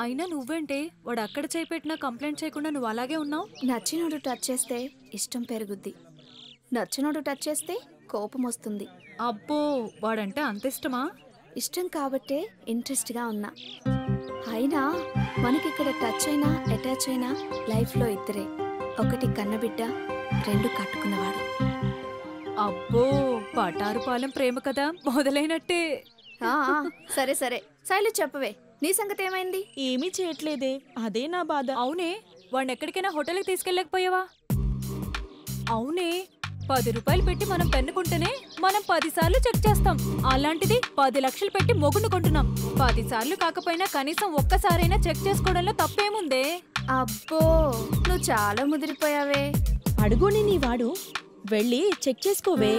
అయినా నువ్వేంటే వాడు అక్కడ చేయి పెట్టినా కంప్లైంట్ చేయకుండా నువ్వు అలాగే ఉన్నావు. నచ్చినోడు టచ్ చేస్తే ఇష్టం పెరుగుద్ది, నచ్చినోడు టచ్ చేస్తే కోపం వస్తుంది. అబ్బో వాడంటే అంత ఇష్టమా? ఇష్టం కాబట్టే ఇంట్రెస్ట్గా ఉన్నా. అయినా మనకిక్కడ టచ్ అయినా అటాచ్ అయినా లైఫ్లో ఇద్దరే, ఒకటి కన్నబిడ్డ, రెండు కట్టుకున్నవాడు. అబ్బో పటారుపాలెం ప్రేమ కదా మొదలైనట్టే. సరే సరే శైలు చెప్పవే, నీ సంగతి ఏమైంది? ఏమీ చేయట్లేదే, అదే నా బాధ. అవునే వాడిని ఎక్కడికైనా హోటల్కి తీసుకెళ్ళకపోయావా? అవునే 10 రూపాయలు పెట్టి మనం పెన్ను కొంటేనే మనం 10 సార్లు చెక్ చేస్తాం. అలాంటిది 10 లక్షలు పెట్టి మొగుడు కొంటున్నాం. 10 సార్లు కాకపోయినా కనీసం ఒక్కసారైనా చెక్ చేసుకోవడంలో తప్పేముందే? అబ్బో నువ్వు చాలా ముదిరిపోయావే. అడుగుని నీ వాడు, వెళ్ళి చెక్ చేసుకోవే.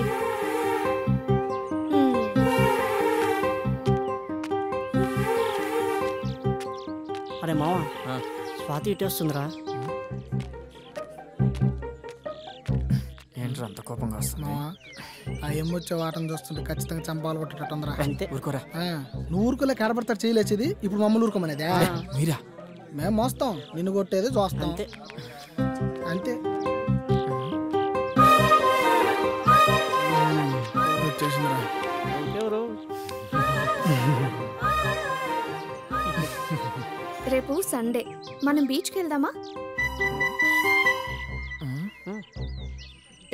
అరే మావా, స్వాతి ఇటు వస్తుందిరా. ఏంట్రా అంత కోపంగా వస్తుంది? ఆ ఎమ్మొచ్చే వాటం చూస్తుంటే ఖచ్చితంగా చంపాలు కొట్టేటట్టుందిరా. అంతే, ఊరుకోరా. నువ్వు ఊరుకోలే కనబడతారు చేయలేచేది, ఇప్పుడు మమ్మల్ని ఊరుకోమనేదే. మీరా? మేము మోస్తాం, నిన్ను కొట్టేది చూస్తాం. అంతే అంతే. వచ్చేసిందిరా. ఎవరు? రేపు సండే, మనం బీచ్కి వెళ్దామా?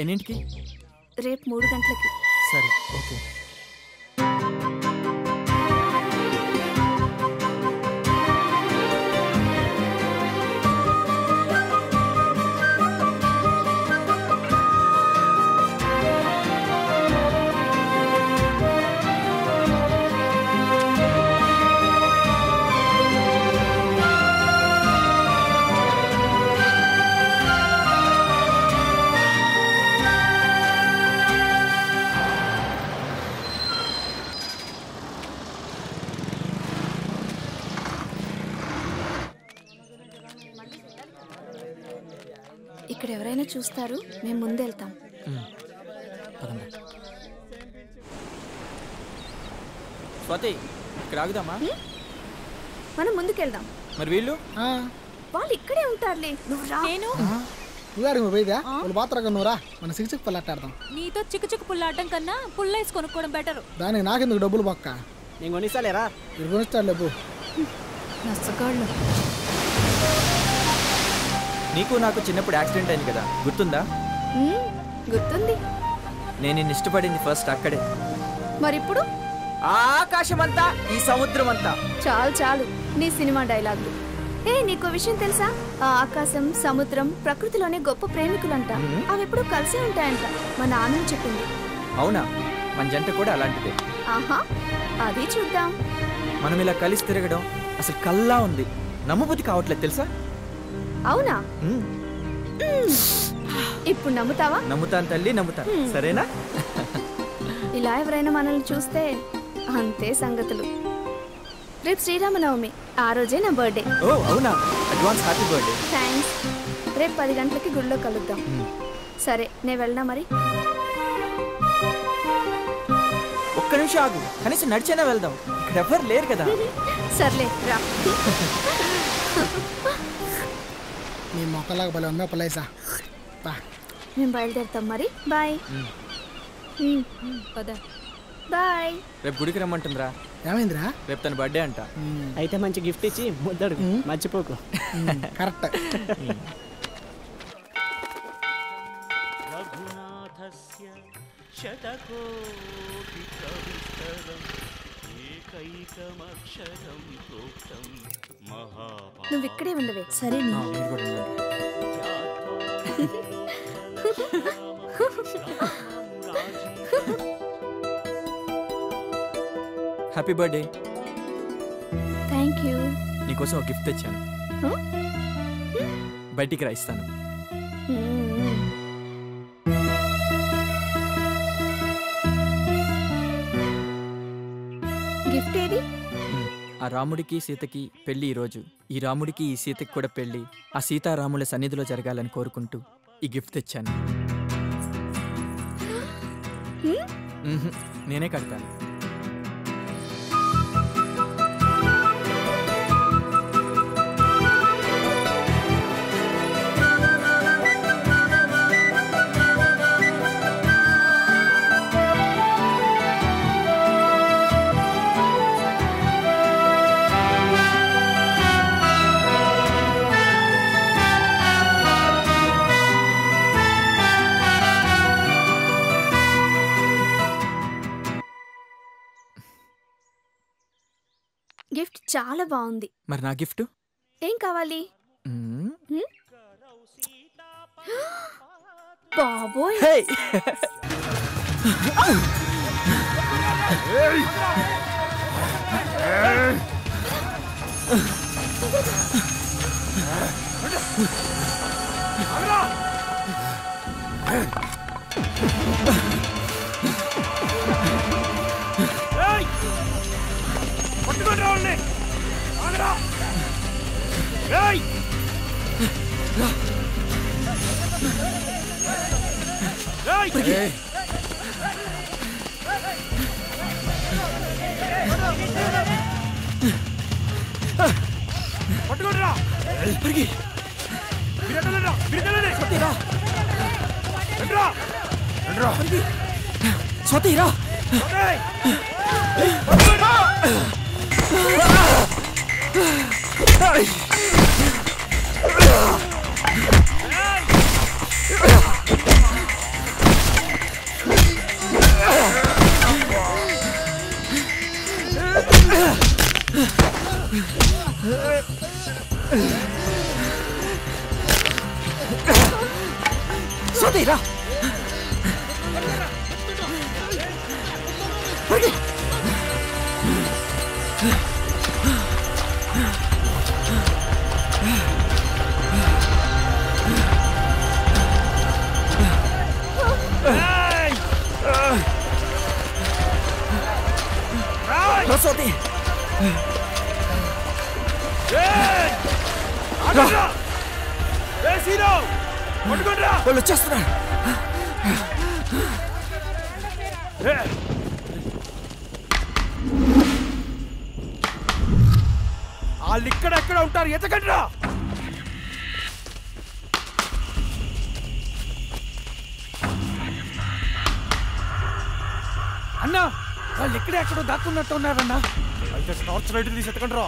ఎన్నింటికి? రేపు 3 గంటలకి. సరే ఓకే. ఇక్కడ ఎవరైనా చూస్తారు, మేము ముందెళ్తాం. స్వాతి ఇక్కడ ఆగుదామా? మనం ముందుకెళ్దాం. మరి వీళ్ళు? వాళ్ళు ఇక్కడే ఉంటారులే, నువ్వు రా. నేను నువ్వు అడిగి పోయిదా? వాళ్ళు బాత్రగా నువ్వురా, మన సిక్స్ పల్లెట్టాడదాం. నీతో చిక్కు పుల్లాడటం కన్నా పుల్లేసి కొనుక్కోవడం బెటర్. దానికి నాకెందుకు డబ్బులు పక్క? నేను కొనిస్తాలేరా? ఇది కొనిస్తాడు లేపు. నచ్చగాళ్ళు. నీకు నాకు చిన్నప్పుడు యాక్సిడెంట్ అయింది కదా, గుర్తుందా? గుర్తుంది. నేను నిన్ను ఇష్టపడింది ఫస్ట్ అక్కడే. మరిప్పుడు ఆకాశమంతా ఈ సముద్రం అంతా. చాలు చాలు నీ సినిమా డైలాగులు. నీకో విషయం తెలుసా? ఆ ఆకాశం, సముద్రం ప్రకృతిలోనే గొప్ప ప్రేమికులంట. అవి ఎప్పుడు కలిసే ఉంటాయంట, మా నాన్న చెప్పింది. అవునా? మన జంట కూడా అలాంటిదే. ఆహా, అది చూద్దాం. మనం ఇలా కలిసి తిరగడం అసలు కల్లా ఉంది, నమ్మబుద్ధి కావట్లేదు తెలుసా? అవునా? ఇప్పుడు నమ్ముతావా? నమ్ముతాను తల్లి, నమ్ముతాను. సరేనా? ఇలా ఎవరైనా మనల్ని చూస్తే అంతే సంగతులు. రేపు శ్రీరామనవమి, ఆ రోజే నా బర్త్డే. ఓ అవునా? Advance happy birthday. థ్యాంక్స్. రేపు 10 గంటలకి గుడిలో కలుద్దాం. సరే, నేను వెళ్ళనా మరి? ఒక్క నిమిషం ఆగు, కనీసం నడిచైనా వెళ్దాం, ఇక్కడ ఎవ్వరు లేరు కదా. సర్లే రా. నీ మొక్కలాగా భలే ఉందా పలేసా. మేము బయలుదేరుతాం మరి. బాయ్. బాయ్. రేపు గుడికి రమ్మంటుందిరా. ఏమైందిరా? రేపు తన బర్త్డే అంట. అయితే మంచి గిఫ్ట్ ఇచ్చి ముద్దడు, మర్చిపోకు. కరెక్ట్. నువ్వు ఇక్కడే ఉండవే. సరే హ్యాపీ బర్త్డే. Thank you. నీకోసం ఒక గిఫ్ట్ తెచ్చాను, బయటికి రాయిస్తాను. గిఫ్ట్ ఏది? ఆ రాముడికి సీతకి పెళ్లి ఈరోజు. ఈ రాముడికి ఈ సీతకి కూడా పెళ్లి ఆ సీతారాముల సన్నిధిలో జరగాలని కోరుకుంటూ ఈ గిఫ్ట్ తెచ్చాను. నేనే కడతాను. గిఫ్ట్ చాలా బాగుంది. మరి నా గిఫ్ట్ ఏం కావాలి? మ్మ్. బాబోయ్, హే! స్వాతి రా. స్వాతి రా. స్వాతి వాళ్ళు వచ్చేస్తున్నారు. వాళ్ళు ఇక్కడెక్కడ ఉంటారు, ఎతకండ్రా. అన్నా వాళ్ళు ఎక్కడెక్కడో దాక్కున్నట్టు ఉన్నారన్నా. అయితే టార్చ్ లైట్ తీసి ఎతకండ్రా.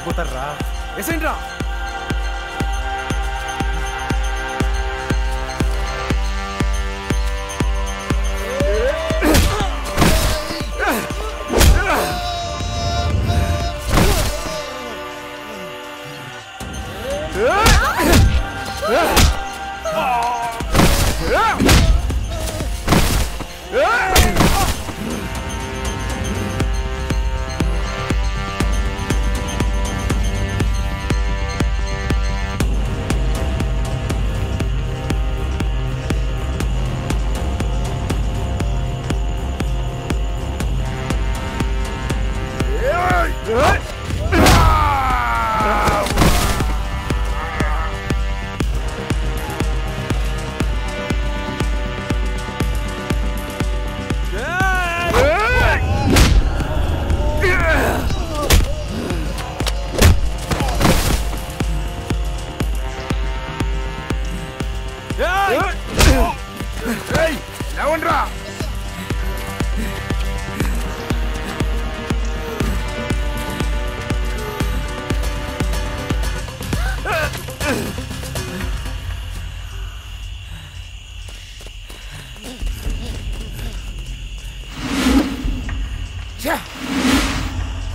పోతారా ఎసండ్రా.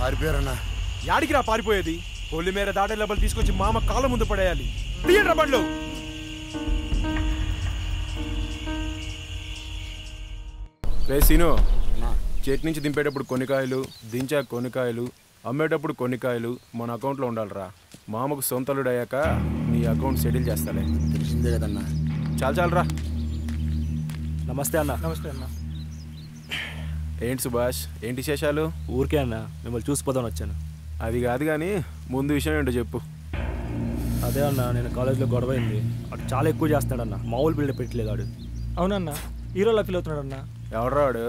పారిపోయారన్నా. యాడికి రా పారిపోయేది? పొల్లి మేర దాటే లెవెల్ తీసుకొచ్చి మామ కాళ్ళ ముందు పడేయాలి. తీయండి బండ్లు. రే సీను, చేతి నుంచి దింపేటప్పుడు కొన్ని కాయలు, దించాక కొన్ని కాయలు, అమ్మేటప్పుడు కొన్ని కాయలు మన అకౌంట్లో ఉండాలిరా. మామకు సొంతలుడు అయ్యాక నీ అకౌంట్ సెటిల్ చేస్తాలే. తెలిసిందే కదన్నా. చాలరా. నమస్తే అన్న. నమస్తే అన్న. ఏంటి సుభాష్, ఏంటి విశేషాలు? ఊరికే అన్న, మిమ్మల్ని చూసిపోదామని వచ్చాను. అది కాదు కానీ ముందు విషయం ఏంటో చెప్పు. అదే అన్న, నేను కాలేజీలో గొడవ అయింది. అటు చాలా ఎక్కువ చేస్తున్నాడన్న, మామూలు బిల్డప్ పెట్టలేదు వాడు. అవునన్నా, హీరోలా ఫీల్ అవుతున్నాడన్నా. ఎవడరా వాడు?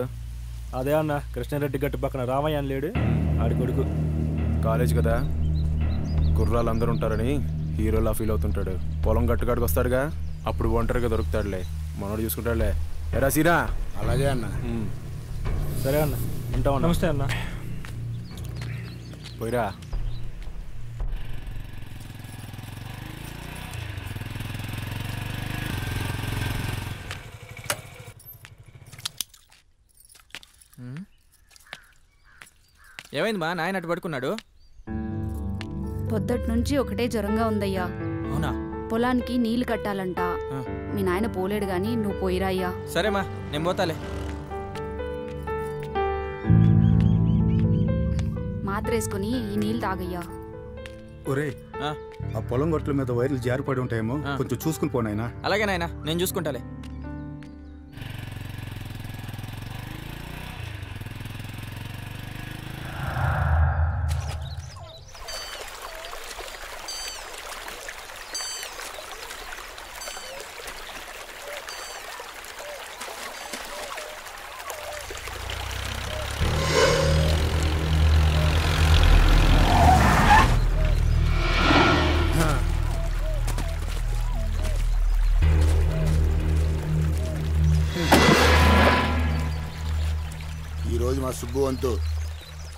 అదే అన్న, కృష్ణారెడ్డి గట్టు పక్కన రామయ్య అని లేడు, ఆడి కొడుకు. కాలేజ్ కదా, కుర్రాళ్ళు అందరూ ఉంటారని హీరోలా ఫీల్ అవుతుంటాడు. పొలం గట్టుకాడికి వస్తాడుగా, అప్పుడు ఒంటరిగా దొరుకుతాడులే. మనోడు చూసుకుంటాడులే. ఎరా సీనా? అలాగే అన్న. సరే అన్న, ఉంటామన్నా. నమస్తే అన్న. పోయిరా. ఏమైంది మా నాయన అటు పడుకున్నాడు? పొద్దటి నుంచి ఒకటే జ్వరంగా ఉందయ్యా. అవునా? పొలానికి నీళ్లు కట్టాలంట. మీ నాయన పోలేడు గాని నువ్వు పోయిరా అయ్యా. సరేమా, నేను పోతాలే. మాత్రేసుకుని ఈ నీళ్ళు తాగయ్యా. ఒరే, ఆ పొలం గొట్ల మీద వైర్లు జారిపడి ఉంటాయేమో, కొంచెం చూసుకుని పోనాయనా. అలాగే నాయనా, నేను చూసుకుంటాలే. మా సుబ్బు వంతు.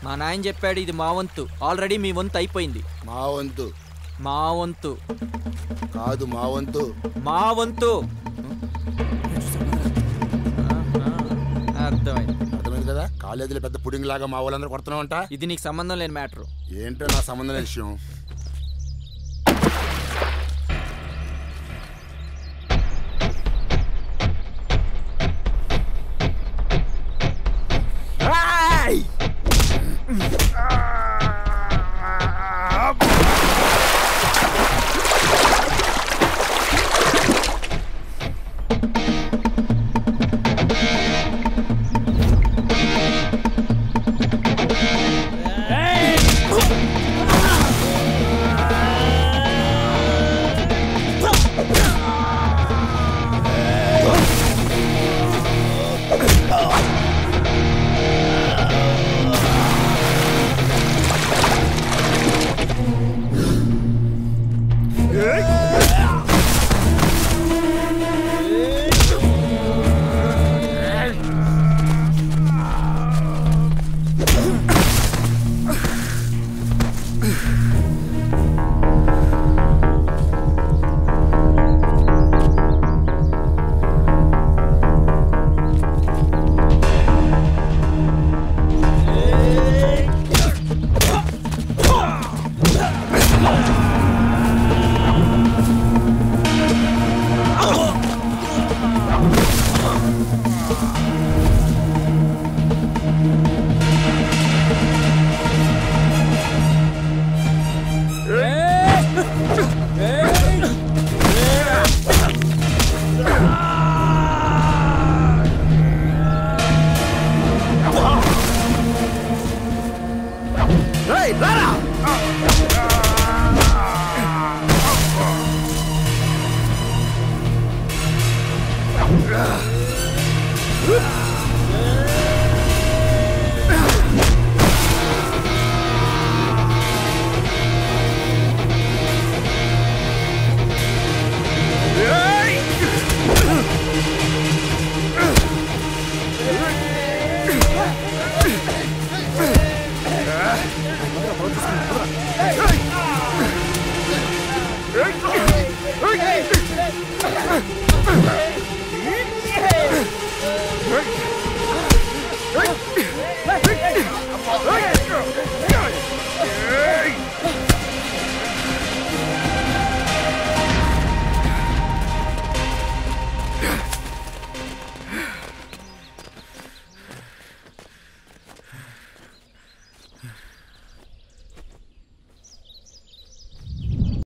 మా నాయన చెప్పాడు ఇది మా వంతు. ఆల్రెడీ మీ వంతు అయిపోయింది. మా వంతు. మా వంతు కాదు, మా వంతు. మా వంతు. అర్థమైంది కదా. కాలేజీలో పెద్ద పుడింగ్ లాగా మా వాళ్ళందరూ కొడుతున్నావంట. ఇది నీకు సంబంధం లేని మ్యాటర్. ఏంటో నా సంబంధం లేని విషయం. Hey!